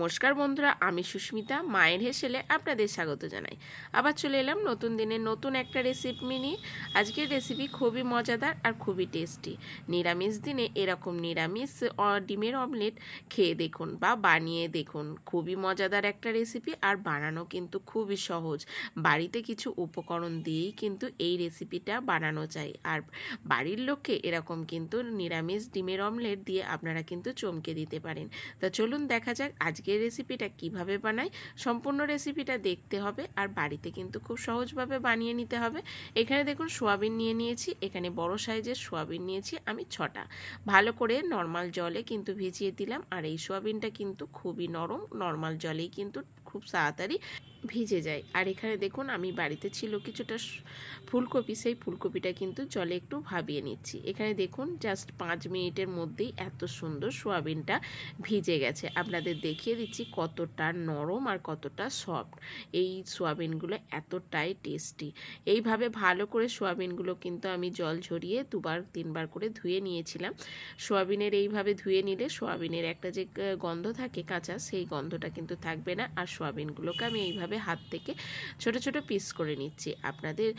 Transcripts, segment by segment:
নমস্কার বন্ধুরা, আমি সুস্মিতা মায়ের হেসেলে আপনাদের স্বাগত জানাই। আবার চলে এলাম নতুন দিনে নতুন একটা রেসিপি নিয়ে। আজকের রেসিপি খুবই মজাদার আর খুবই টেস্টি। নিরামিষ দিনে এরকম নিরামিষ ডিমের অমলেট খেয়ে দেখুন বা বানিয়ে দেখুন। খুবই মজাদার একটা রেসিপি আর বানানো কিন্তু খুবই সহজ। বাড়িতে কিছু উপকরণ দিয়েই কিন্তু এই রেসিপিটা বানানো যায়। আর বাড়ির লোককে এরকম কিন্তু নিরামিষ ডিমের অমলেট দিয়ে আপনারা কিন্তু চমকে দিতে পারেন। তা চলুন দেখা যাক আজকের রেসিপিটা কিভাবে বানাই। সম্পূর্ণ রেসিপিটা দেখতে হবে আর বাড়িতে কিন্তু খুব সহজভাবে বানিয়ে নিতে হবে। এখানে দেখুন সোয়াবিন নিয়েছি, এখানে বড় সাইজের সোয়াবিন নিয়েছি আমি 6টা। ভালো করে নর্মাল জলে কিন্তু ভিজিয়ে দিলাম। আর এই সোয়াবিনটা কিন্তু খুবই নরম, নর্মাল জলেই কিন্তু খুব তাড়াতাড়ি ভিজে যায়। আর এখানে দেখুন আমি বাড়িতে ছিল কিছুটা ফুলকপি, সেই ফুলকপিটা কিন্তু জলে একটু ভাবিয়ে নিচ্ছি। এখানে দেখুন জাস্ট 5 মিনিটের মধ্যেই এত সুন্দর সোয়াবিনটা ভিজে গেছে। আপনাদের দেখিয়ে দিচ্ছি কতটা নরম আর কতটা সফট। এই সোয়াবিনগুলো এতটাই টেস্টি। এইভাবে ভালো করে সোয়াবিনগুলো কিন্তু আমি জল ঝরিয়ে 2-3 বার করে ধুয়ে নিয়েছিলাম। সোয়াবিনের এইভাবে ধুয়ে নিলে সোয়াবিনের একটা যে গন্ধ থাকে কাঁচা, সেই গন্ধটা কিন্তু থাকবে না। আর সোয়াবিনগুলোকে আমি এইভাবে হাত থেকে ছোট ছোট পিস করে নিচ্ছি। আপনাদের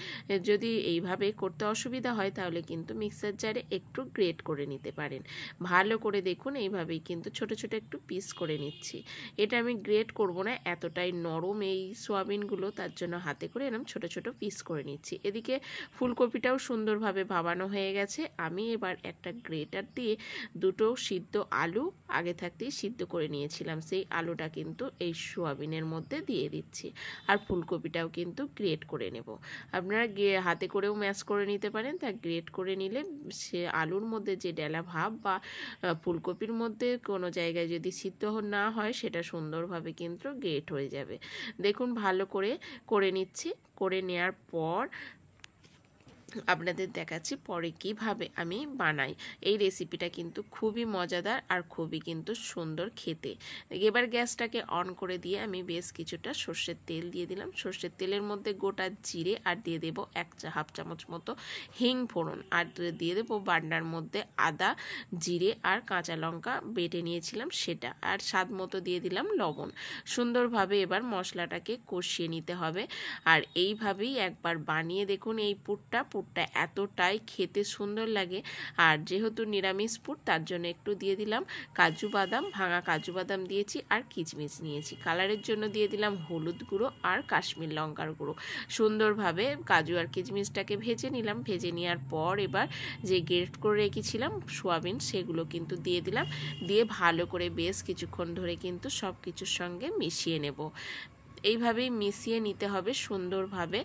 যদি এইভাবে করতে অসুবিধা হয় তাহলে কিন্তু মিক্সার জারে একটু গ্রেট করে নিতে পারেন। ভালো করে দেখুন এইভাবেই কিন্তু ছোট ছোট একটু পিস করে নিচ্ছি। এটা আমি গ্রেট করব না, এতটাই নরম এই সোয়াবিনগুলো, তার জন্য হাতে করে এরকম ছোট ছোট পিস করে নিচ্ছি। এদিকে ফুলকপিটাও সুন্দরভাবে ভাবানো হয়ে গেছে। আমি এবার একটা গ্রেটার দিয়ে 2টো সিদ্ধ আলু আগে থাকতেই সিদ্ধ করে নিয়েছিলাম, সেই আলুটা কিন্তু এই সোয়াবিনের মধ্যে দিয়ে দিচ্ছি। আর ফুলকপিটাও কিন্তু গ্রেট করে নেব। আপনারা হাতে করেও ম্যাশ করে নিতে পারেন। তা গ্রেট করে নিলে সে আলুর মধ্যে যে ডেলা ভাব বা ফুলকপির মধ্যে কোনো জায়গায় যদি সিদ্ধ না হয় সেটা সুন্দরভাবে কিন্তু গ্রেট হয়ে যাবে। দেখুন ভালো করে নিচ্ছি। করে নেওয়ার পর আপনাদের দেখাচ্ছি পরে কিভাবে আমি বানাই। এই রেসিপিটা কিন্তু খুবই মজাদার আর খুবই কিন্তু সুন্দর খেতে। এবার গ্যাসটাকে অন করে দিয়ে আমি বেশ কিছুটা সর্ষের তেল দিয়ে দিলাম। সর্ষের তেলের মধ্যে গোটা জিরে আর দিয়ে দেবো হাফ চামচ মতো হিং ফোড়ন, আর দিয়ে দেবো বান্নার মধ্যে আদা, জিরে আর কাঁচা লঙ্কা বেটে নিয়েছিলাম সেটা, আর স্বাদ মতো দিয়ে দিলাম লবণ। সুন্দরভাবে এবার মশলাটাকে কষিয়ে নিতে হবে। আর এইভাবেই একবার বানিয়ে দেখুন এই পুরটা এতটাই খেতে সুন্দর লাগে। আর যেহেতু নিরামিষ পুর তার জন্য একটু দিয়ে দিলাম কাজু বাদাম, ভাঙা কাজু বাদাম দিয়েছি আর কিচমিচ নিয়েছি। কালারের জন্য দিয়ে দিলাম হলুদ গুঁড়ো আর কাশ্মীর লঙ্কার গুঁড়ো। সুন্দরভাবে কাজু আর কিচমিচটাকে ভেজে নিলাম। ভেজে নেওয়ার পর এবার যে গ্রেট করে রেখেছিলাম সোয়াবিন সেগুলো কিন্তু দিয়ে দিলাম। দিয়ে ভালো করে বেশ কিছুক্ষণ ধরে কিন্তু সব কিছুর সঙ্গে মিশিয়ে নেব। এইভাবেই মিশিয়ে নিতে হবে সুন্দরভাবে।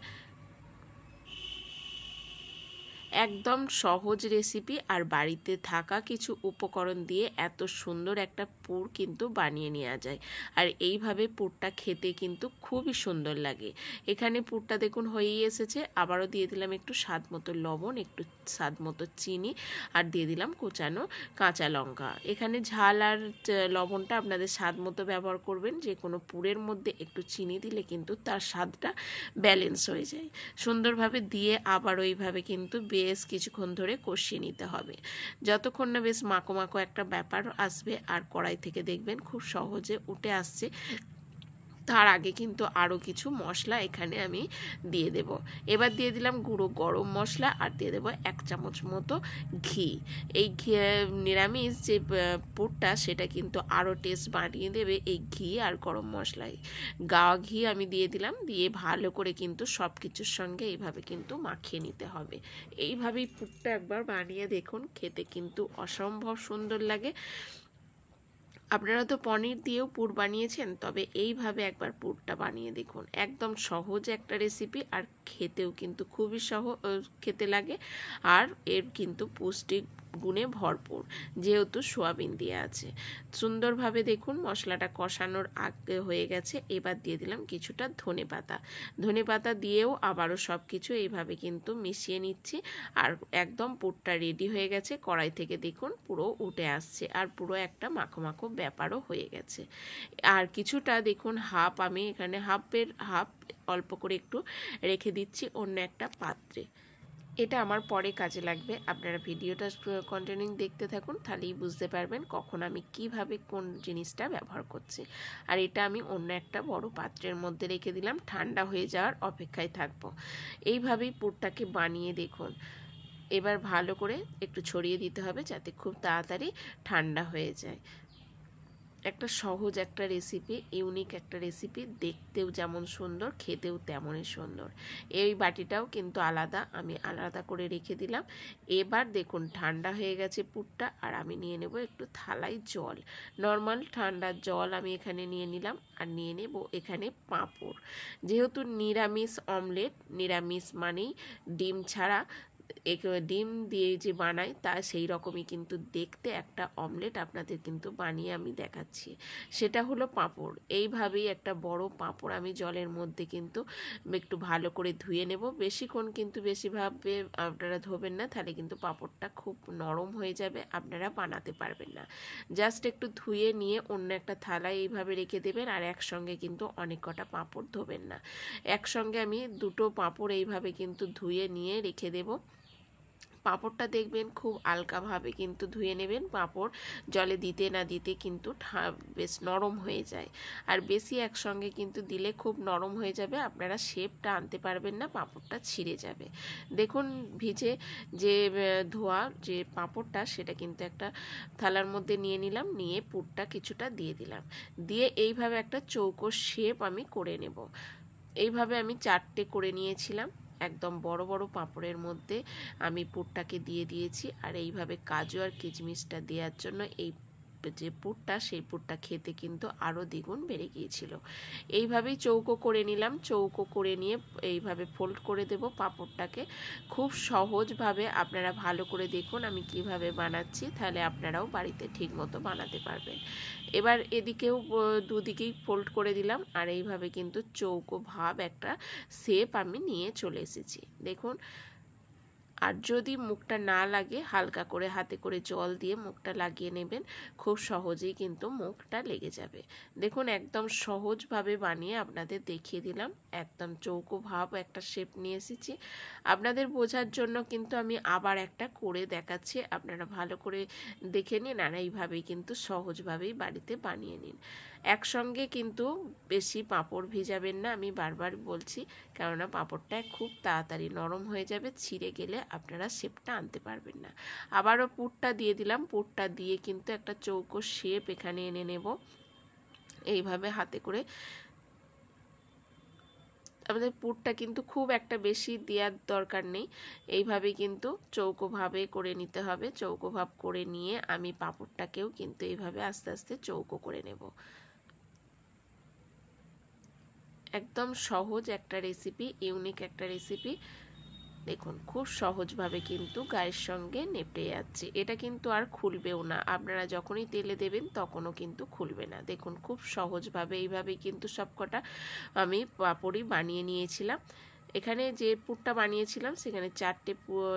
একদম সহজ রেসিপি আর বাড়িতে থাকা কিছু উপকরণ দিয়ে এত সুন্দর একটা পুর কিন্তু বানিয়ে নেওয়া যায়। আর এইভাবে পুরটা খেতে কিন্তু খুবই সুন্দর লাগে। এখানে পুরটা দেখুন হয়েই এসেছে। আবারও দিয়ে দিলাম একটু স্বাদ মতো লবণ, একটু স্বাদ মতো চিনি আর দিয়ে দিলাম কুচানো কাঁচা লঙ্কা। এখানে ঝাল আর লবণটা আপনাদের স্বাদ মতো ব্যবহার করবেন। যে কোনো পুরের মধ্যে একটু চিনি দিলে কিন্তু তার স্বাদটা ব্যালেন্স হয়ে যায়। সুন্দরভাবে দিয়ে আবার ওইভাবে কিন্তু বেশ কিছুক্ষণ ধরে কষিয়ে নিতে হবে, যতক্ষণ না বেশ মাখো মাখো একটা ব্যাপার আসবে। আর কড়াই থেকে দেখবেন খুব সহজে উঠে আসছে। তার আগে কিন্তু আরও কিছু মশলা এখানে আমি দিয়ে দেব। এবার দিয়ে দিলাম গুঁড়ো গরম মশলা আর দিয়ে দেবো 1 চামচ মতো ঘি। এই ঘি নিরামিষ যে পুরটা সেটা কিন্তু আরও টেস্ট বাড়িয়ে দেবে এই ঘি আর গরম মশলায়। গাওয়া ঘি আমি দিয়ে দিলাম। দিয়ে ভালো করে কিন্তু সব কিছুর সঙ্গে এইভাবে কিন্তু মাখিয়ে নিতে হবে। এইভাবেই পুরটা একবার বানিয়ে দেখুন, খেতে কিন্তু অসম্ভব সুন্দর লাগে। আপনারা তো পনির দিয়েও পুর বানিয়েছেন, তবে এইভাবে একবার পুরটা বানিয়ে দেখুন। একদম সহজ একটা রেসিপি আর খেতেও কিন্তু খুবই খেতে লাগে। আর এর কিন্তু পুষ্টিক গুণে ভরপুর, যেহেতু সোয়াবিন দিয়ে আছে। সুন্দরভাবে দেখুন মশলাটা কষানোর আগে হয়ে গেছে। এবার দিয়ে দিলাম কিছুটা ধনেপাতা দিয়েও আবারও সব কিছু এইভাবে কিন্তু মিশিয়ে নিচ্ছি। আর একদম পুরটা রেডি হয়ে গেছে। কড়াই থেকে দেখুন পুরো উঠে আসছে আর পুরো একটা মাখো মাখো ব্যাপারও হয়ে গেছে। আর কিছুটা দেখুন আমি এখানে হাফ অল্প করে একটু রেখে দিচ্ছি অন্য একটা পাত্রে। এটা আমার পরে কাজে লাগবে। আপনারা ভিডিওটা কন্টিনিউ দেখতে থাকুন, তাহলেই বুঝতে পারবেন কখন আমি কিভাবে কোন জিনিসটা ব্যবহার করছি। আর এটা আমি অন্য একটা বড় পাত্রের মধ্যে রেখে দিলাম, ঠান্ডা হয়ে যাওয়ার অপেক্ষায় থাকবো। এইভাবেই পুরটাকে বানিয়ে দেখুন। এবার ভালো করে একটু ছড়িয়ে দিতে হবে যাতে খুব তাড়াতাড়ি ঠান্ডা হয়ে যায়। একটা সহজ একটা রেসিপি, ইউনিক একটা রেসিপি, দেখতেও যেমন সুন্দর খেতেও তেমনই সুন্দর। এই বাটিটাও কিন্তু আলাদা, আমি আলাদা করে রেখে দিলাম। এবার দেখুন ঠান্ডা হয়ে গেছে পুরটা, আর আমি নিয়ে নেব একটু থালায় জল, নর্মাল ঠান্ডা জল আমি এখানে নিয়ে নিলাম। আর নিয়ে নেব এখানে পাঁপড়। যেহেতু নিরামিষ অমলেট, নিরামিষ মানেই ডিম ছাড়া, ডিম দিয়ে যে বানাই তা সেই রকমই কিন্তু দেখতে একটা অমলেট আপনাদের কিন্তু বানিয়ে আমি দেখাচ্ছি। সেটা হলো পাঁপড়। এইভাবেই একটা বড় পাঁপড় আমি জলের মধ্যে কিন্তু একটু ভালো করে ধুয়ে নেব। বেশিক্ষণ কিন্তু বেশিভাবে আপনারা ধোবেন না, তাহলে কিন্তু পাঁপড়টা খুব নরম হয়ে যাবে, আপনারা বানাতে পারবেন না। জাস্ট একটু ধুয়ে নিয়ে অন্য একটা থালায় এইভাবে রেখে দেবেন। আর একসঙ্গে কিন্তু অনেক কটা পাঁপড় ধোবেন না, একসঙ্গে আমি দুটো পাঁপড় এইভাবে কিন্তু ধুয়ে নিয়ে রেখে দেব। পাঁপড়টা দেখবেন খুব হালকাভাবে কিন্তু ধুয়ে নেবেন। পাঁপড় জলে দিতে না দিতে কিন্তু বেশ নরম হয়ে যায়, আর বেশি একসঙ্গে কিন্তু দিলে খুব নরম হয়ে যাবে, আপনারা শেপটা আনতে পারবেন না, পাঁপড়টা ছিঁড়ে যাবে। দেখুন ভিজে যে ধোয়া যে পাঁপড়টা, সেটা কিন্তু একটা থালার মধ্যে নিয়ে নিলাম, নিয়ে পুরটা কিছুটা দিয়ে দিলাম, দিয়ে এইভাবে একটা চৌকো শেপ আমি করে নেব। এইভাবে আমি 4টে করে নিয়েছিলাম। একদম বড় বড় পাঁপড়ের মধ্যে আমি পুরটাকে দিয়ে দিয়েছি। আর এইভাবে কাজু আর কিশমিশটা দেওয়ার জন্য এই যে পুরটা, সেই পুরটা খেতে কিন্তু আরও দ্বিগুণ বেড়ে গিয়েছিল। এইভাবেই চৌকো করে নিলাম। চৌকো করে নিয়ে এইভাবে ফোল্ড করে দেব পাঁপড়টাকে। খুব সহজভাবে আপনারা ভালো করে দেখুন আমি কিভাবে বানাচ্ছি, তাহলে আপনারাও বাড়িতে ঠিকমতো বানাতে পারবেন। এবার এদিকেও দুদিকেই ফোল্ড করে দিলাম, আর এইভাবে কিন্তু চৌকো ভাব একটা শেপ আমি নিয়ে চলে এসেছি দেখুন। আর যদি মুখটা না লাগে, হালকা করে হাতে করে জল দিয়ে মুখটা লাগিয়ে নেবেন, খুব সহজেই কিন্তু মুখটা লেগে যাবে। দেখুন একদম সহজভাবে বানিয়ে আপনাদের দেখিয়ে দিলাম, একদম চৌকো ভাব একটা শেপ নিয়ে এসেছি। আপনাদের বোঝার জন্য কিন্তু আমি আবার একটা করে দেখাচ্ছি, আপনারা ভালো করে দেখে নিন। আর এইভাবেই কিন্তু সহজভাবেই বাড়িতে বানিয়ে নিন। একসঙ্গে কিন্তু বেশি পাঁপড় ভিজাবেন না, আমি বারবার বলছি, কেননা পাঁপড়টা খুব তাড়াতাড়ি নরম হয়ে যাবে, ছিঁড়ে গেলে আপনারা শেপটা আনতে পারবেন না। আবারও পুরটা দিয়ে দিলাম, পুরটা দিয়ে কিন্তু একটা চৌকো শেপ এখানে এনে নেব এইভাবে হাতে করে। আমাদের পুরটা কিন্তু খুব একটা বেশি দেওয়ার দরকার নেই, এইভাবে কিন্তু চৌকোভাবে করে নিতে হবে। চৌকোভাব করে নিয়ে আমি পাঁপড়টাকেও কিন্তু এইভাবে আস্তে আস্তে চৌকো করে নেব। একদম সহজ একটা রেসিপি, ইউনিক একটা রেসিপি। দেখুন খুব সহজভাবে কিন্তু গায়ের সঙ্গে নেপড়ে যাচ্ছে, এটা কিন্তু আর খুলবেও না, আপনারা যখনই তেলে দেবেন তখনও কিন্তু খুলবে না। দেখুন খুব সহজভাবে এইভাবেই কিন্তু সবকটা আমি পাঁপড়ই বানিয়ে নিয়েছিলাম। এখানে যে পুরটা বানিয়েছিলাম সেখানে 4টে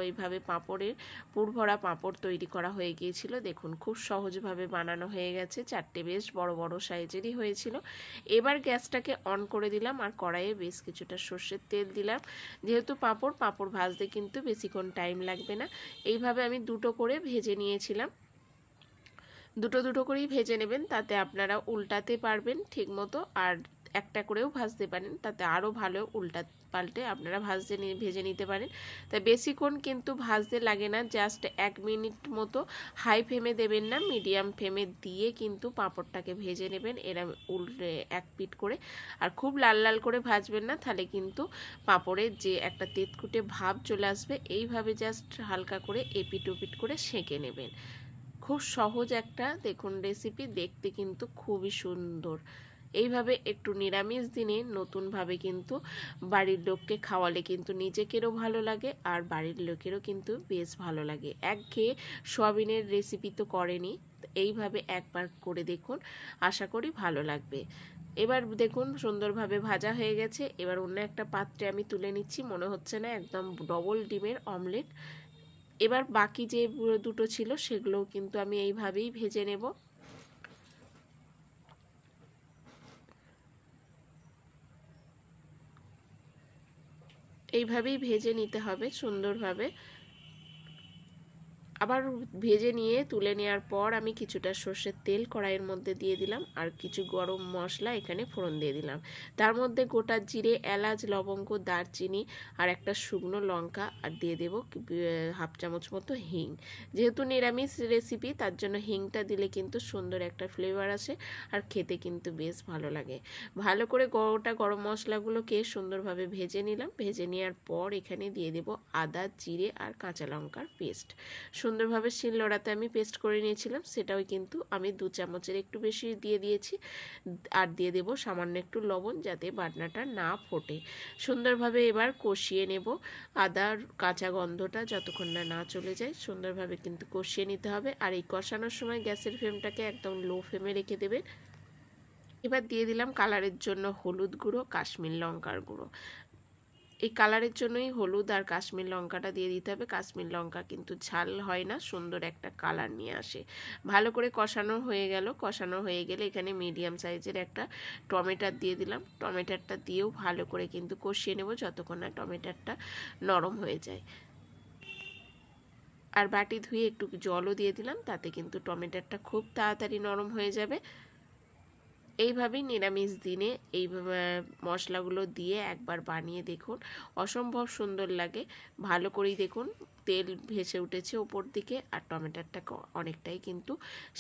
এইভাবে পাঁপড়ের পুর ভরা পাঁপড় তৈরি করা হয়ে গিয়েছিল। দেখুন খুব সহজভাবে বানানো হয়ে গেছে, 4টে বেশ বড় বড় সাইজেরই হয়েছিল। এবার গ্যাসটাকে অন করে দিলাম, আর কড়াইয়ে বেশ কিছুটা সর্ষের তেল দিলাম। যেহেতু পাঁপড় ভাজতে কিন্তু বেশিক্ষণ টাইম লাগবে না। এইভাবে আমি দুটো করে ভেজে নিয়েছিলাম। দুটো দুটো করেই ভেজে নেবেন, তাতে আপনারা উল্টাতে পারবেন ঠিক মতো, আর একটা করেও ভাজতে পারেন, তাতে আরও ভালো উল্টা পাল্টে আপনারা ভেজে নিতে পারেন। তাই বেশিক্ষণ কিন্তু ভাজতে লাগে না, জাস্ট 1 মিনিট মতো। হাই ফ্লেমে দেবেন না, মিডিয়াম ফ্লেমে দিয়ে কিন্তু পাঁপড়টাকে ভেজে নেবেন এরম উল্টে এক পিঠ করে। আর খুব লাল লাল করে ভাজবেন না, তাহলে কিন্তু পাঁপড়ের যে একটা তেতকুটে ভাব চলে আসবে। এইভাবে জাস্ট হালকা করে এপিট ওপিট করে সেঁকে নেবেন। খুব সহজ একটা দেখুন রেসিপি, দেখতে কিন্তু খুবই সুন্দর। এইভাবে একটু নিরামিষ দিনে নতুনভাবে কিন্তু বাড়ির লোককে খাওয়ালে কিন্তু নিজেকেরও ভালো লাগে, আর বাড়ির লোকেরও কিন্তু বেশ ভালো লাগে। একঘেয়ে সোয়াবিনের রেসিপি তো করেনি, এইভাবে একবার করে দেখুন, আশা করি ভালো লাগবে। এবার দেখুন সুন্দরভাবে ভাজা হয়ে গেছে। এবার অন্য একটা পাত্রে আমি তুলে নিচ্ছি, মনে হচ্ছে না একদম ডবল ডিমের অমলেট। এবার বাকি যে দুটো ছিল সেগুলোও কিন্তু আমি এইভাবেই ভেজে নেব। এইভাবেই ভেজে নিতে হবে সুন্দরভাবে। আবার ভেজে নিয়ে তুলে নেওয়ার পর আমি কিছুটা সর্ষের তেল কড়াইয়ের মধ্যে দিয়ে দিলাম আর কিছু গরম মশলা এখানে ফোড়ন দিয়ে দিলাম। তার মধ্যে গোটা জিরে, এলাচ, লবঙ্গ, দারচিনি আর একটা শুকনো লঙ্কা আর দিয়ে দেব হাফ চামচ মতো হিং। যেহেতু নিরামিষ রেসিপি তার জন্য হিংটা দিলে কিন্তু সুন্দর একটা ফ্লেভার আসে আর খেতে কিন্তু বেশ ভালো লাগে। ভালো করে গোটা গরম মশলাগুলোকে সুন্দরভাবে ভেজে নিলাম। ভেজে নেওয়ার পর এখানে দিয়ে দেব আদা, জিরে আর কাঁচা লঙ্কার পেস্ট। সুন্দরভাবে শিলনোড়াতে আমি পেস্ট করে নিয়েছিলাম, সেটাও কিন্তু আমি 2 চামচের একটু বেশি দিয়ে দিয়েছি। আর দিয়ে দেব সামান্য একটু লবণ যাতে বাটনাটা না ফোটে। সুন্দরভাবে এবার কষিয়ে নেব। আদার কাঁচা গন্ধটা যতক্ষণ না চলে যায় সুন্দরভাবে কিন্তু কষিয়ে নিতে হবে। আর এই কষানোর সময় গ্যাসের ফ্লেমটাকে একদম লো ফ্লেমে রেখে দেবেন। এবার দিয়ে দিলাম কালারের জন্য হলুদ গুঁড়ো, কাশ্মীর লঙ্কার গুঁড়ো। এই কালারের জন্যই হলুদ আর কাশ্মীর লঙ্কাটা দিয়ে দিতে হবে। কাশ্মীর লঙ্কা কিন্তু ঝাল হয় না, সুন্দর একটা কালার নিয়ে আসে। ভালো করে কষানো হয়ে গেল। কষানো হয়ে গেলে এখানে মিডিয়াম সাইজের একটা টমেটো দিয়ে দিলাম। টমেটোটা দিয়েও ভালো করে কিন্তু কষিয়ে নেব যতক্ষণ না টমেটোটা নরম হয়ে যায়। আর বাটি ধুয়ে একটু জলও দিয়ে দিলাম, তাতে কিন্তু টমেটোটা খুব তাড়াতাড়ি নরম হয়ে যাবে। এইভাবেই নিরামিষ দিনে এই মশলাগুলো দিয়ে একবার বানিয়ে দেখুন, অসম্ভব সুন্দর লাগে। ভালো করেই দেখুন তেল ভেসে উঠেছে ওপর দিকে আর টমেটোটা অনেকটাই কিন্তু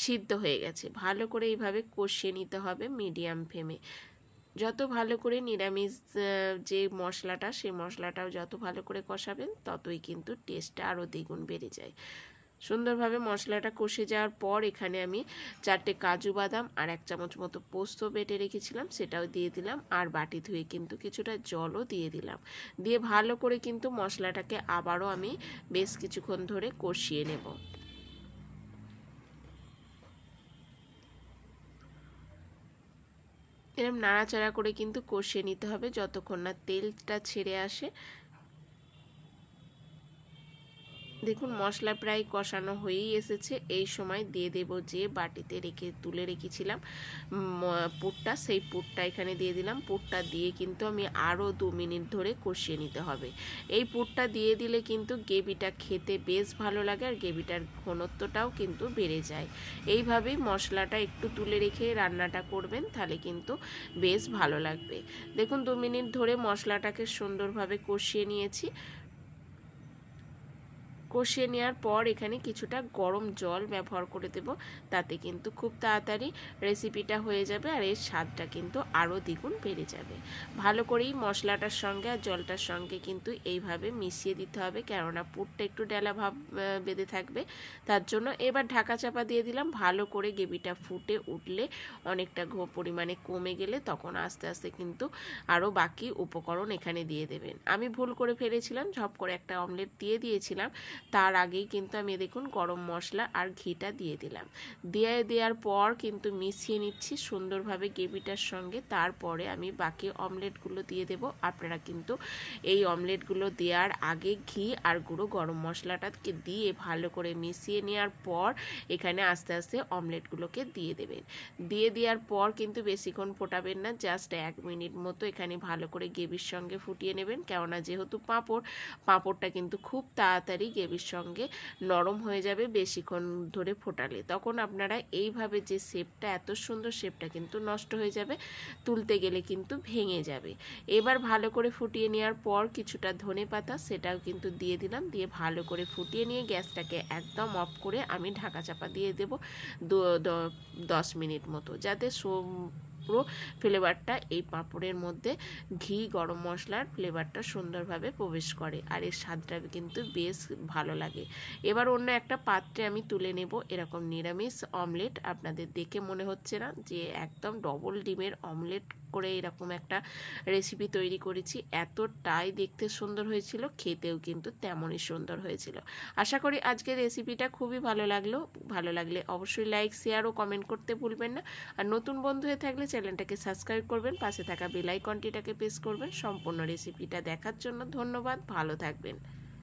সিদ্ধ হয়ে গেছে। ভালো করে এইভাবে কষিয়ে নিতে হবে মিডিয়াম ফ্লেমে। যত ভালো করে নিরামিষ যে মশলাটা সেই মশলাটাও যত ভালো করে কষাবেন ততই কিন্তু টেস্টটা আরও দ্বিগুণ বেড়ে যায়। সুন্দরভাবে মশলাটা কষে যাওয়ার পর এখানে আমি 4টে কাজু বাদাম আর 1 চামচ মতো পোস্ত বেটে রেখেছিলাম সেটাও দিয়ে দিলাম। আর বাটি ধুয়ে কিন্তু কিছুটা জলও দিয়ে দিলাম। দিয়ে ভালো করে কিন্তু মশলাটাকে আবারও আমি বেশ কিছুক্ষণ ধরে কষিয়ে নেব। এরকম নাড়াচাড়া করে কিন্তু কষিয়ে নিতে হবে যতক্ষণ না তেলটা ছেড়ে আসে। দেখুন মশলা প্রায় কষানো হয়েই এসেছে। এই সময় দিয়ে দেব যে বাটিতে তুলে রেখেছিলাম পুরটা, সেই পুরটা এখানে দিয়ে দিলাম। পুরটা দিয়ে কিন্তু আমি আরও 2 মিনিট ধরে কষিয়ে নিতে হবে। এই পুরটা দিয়ে দিলে কিন্তু গ্রেভিটা খেতে বেশ ভালো লাগে আর গ্রেভিটার ঘনত্বটাও কিন্তু বেড়ে যায়। এইভাবেই মশলাটা একটু তুলে রেখে রান্নাটা করবেন, তাহলে কিন্তু বেশ ভালো লাগবে। দেখুন 2 মিনিট ধরে মশলাটাকে সুন্দরভাবে কষিয়ে নিয়েছি। কষিয়ে নেওয়ার পর এখানে কিছুটা গরম জল ব্যবহার করে দেব, তাতে কিন্তু খুব তাড়াতাড়ি রেসিপিটা হয়ে যাবে আর এর স্বাদটা কিন্তু আরও দ্বিগুণ বেড়ে যাবে। ভালো করেই মশলাটার সঙ্গে আর জলটার সঙ্গে কিন্তু এইভাবে মিশিয়ে দিতে হবে, কেননা পুরটা একটু ডেলা ভাব বেঁধে থাকবে তার জন্য। এবার ঢাকা চাপা দিয়ে দিলাম। ভালো করে গ্রেভিটা ফুটে উঠলে অনেকটা পরিমাণে কমে গেলে তখন আস্তে আস্তে কিন্তু আরও বাকি উপকরণ এখানে দিয়ে দেবেন। আমি ভুল করে ফেলেছিলাম, ঝপ করে একটা অমলেট দিয়ে দিয়েছিলাম। তার আগেই কিন্তু আমি দেখুন গরম মশলা আর ঘিটা দিয়ে দিলাম। দেওয়ার পর কিন্তু মিশিয়ে নিচ্ছি সুন্দরভাবে গ্রেভিটার সঙ্গে। তারপরে আমি বাকি অমলেটগুলো দিয়ে দেব। আপনারা কিন্তু এই অমলেটগুলো দেওয়ার আগে ঘি আর গুঁড়ো গরম মশলাটাকে দিয়ে ভালো করে মিশিয়ে নেওয়ার পর এখানে আস্তে আস্তে অমলেটগুলোকে দিয়ে দেবেন। দেওয়ার পর কিন্তু বেশিক্ষণ ফোটাবেন না, জাস্ট 1 মিনিট মতো এখানে ভালো করে গ্রেভির সঙ্গে ফুটিয়ে নেবেন, কেননা যেহেতু পাঁপড়টা কিন্তু খুব তাড়াতাড়ি গ্রেভির সঙ্গে নরম হয়ে যাবে বেশিক্ষণ ধরে ফোটালে। তখন আপনারা এইভাবে যে শেপটা, এত সুন্দর শেপটা কিন্তু নষ্ট হয়ে যাবে, তুলতে গেলে কিন্তু ভেঙে যাবে। এবার ভালো করে ফুটিয়ে নেওয়ার পর কিছুটা ধনেপাতা সেটাও কিন্তু দিয়ে দিলাম। দিয়ে ভালো করে ফুটিয়ে নিয়ে গ্যাসটাকে একদম অফ করে আমি ঢাকা চাপা দিয়ে দেব 10 মিনিট মতো, যাতে পুরো ফ্লেভারটা এই পাঁপড়ের মধ্যে ঘি গরম মশলার ফ্লেভারটা সুন্দরভাবে প্রবেশ করে আর এর স্বাদটা কিন্তু বেশ ভালো লাগে। এবার অন্য একটা পাত্রে আমি তুলে নেব এরকম নিরামিষ অমলেট। আপনাদের দেখে মনে হচ্ছে না যে একদম ডবল ডিমের অমলেট করে এরকম একটা রেসিপি তৈরি করেছি? এতটাই দেখতে সুন্দর হয়েছিল, খেতেও কিন্তু তেমনই সুন্দর হয়েছিল। আশা করি আজকের রেসিপিটা খুবই ভালো লাগলো। ভালো লাগলে অবশ্যই লাইক, শেয়ার ও কমেন্ট করতে ভুলবেন না। আর নতুন বন্ধু হয়ে থাকলে চ্যানেলটাকে সাবস্ক্রাইব করবেন, পাশে থাকা বেল আইকনটিটাকে প্রেস করবেন। সম্পূর্ণ রেসিপিটা দেখার জন্য ধন্যবাদ। ভালো থাকবেন।